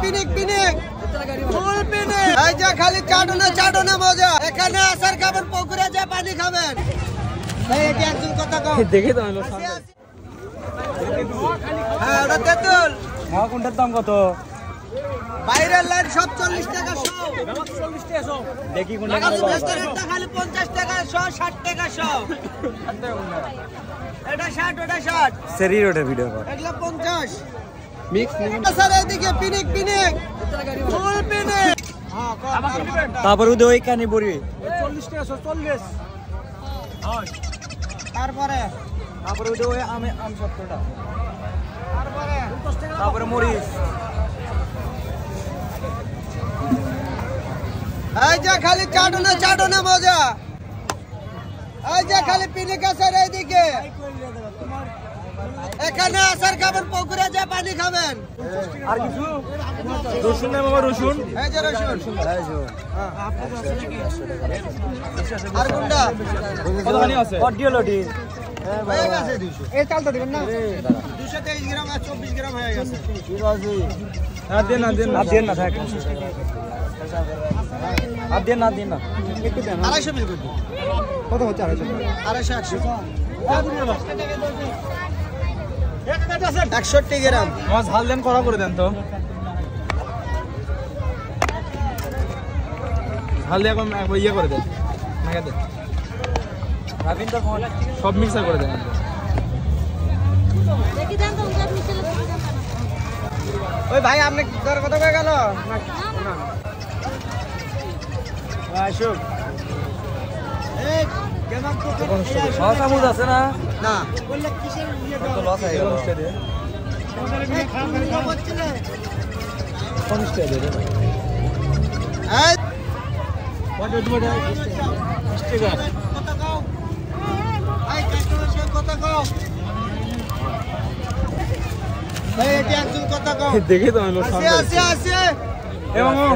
পিনিক পিনিক ফুল পিনিক। এই যে খালি চাটনে মজা। এখানে আসার খাবেন, পুকুরে যে পানি খাবেন। এই এটি একজন কথা কও দেখে তো হলো হ্যাঁ ওটা তেঁতুল। হ্যাঁ কোনটার দাম কত? বাইরের লাইন সব 40 টাকা শ। দেখি কোনটা রেস্টুরেন্টটা খালি 50 টাকা শ, 60 টাকা শ। এটা 60, ওটা 60। সেরি রোডে ভিডিও কর। এগুলা 50 মিক্স নিবেন স্যার। এদিকে পিনিক পিনিক ফুল পিনিক। হ্যাঁ তারপর ওই ওই কানি বড়ি 40 টাকা শ, 40। তারপরে ওই আম 70 টাকা। তারপরে তারপরে মরিচ। এই যে খালি চাটনে মজা। এই যে খালি পিনিক আছে এইদিকে। এখানে আসার খাবেন, পুকুরে যে পানি খাবেন। আর কিছু রসুন নেই বাবা, রসুন। এই যে রসুন। আর কোনটা কতখানি আছে? কডিওলটি হয়ে গেছে 200। এই চালটা দিবেন না? 223 গ্রাম আর 24 গ্রাম হয়ে গেছে। ঠিক আছে। দেন না থাক। দেন না একটু দেন। 250 মিল করবি। কত হচ্ছে? 250 61 গ্রাম। মাছ ঝাল দেন, কড়া করে দেন তো। ঝাল দিয়ে এখন ইয়ে করে দেন, মেখে দেন। সব মিক্সার করে দেন। ওই ভাই আপনি দর কত হয়ে গেল? আসুক। এই কেমন তো চামচ আছে না? না বললে কিসের ইয়ে তো লস হয়ে গেল। 50 টাকা দিয়ে দেন। এই কত দিবেন? 20 টাকা। কত কও? এই কাস্টমার সঙ্গে কত কও? এই এটি একজন কত কও? দেখে তো হলো আছে। এ মামু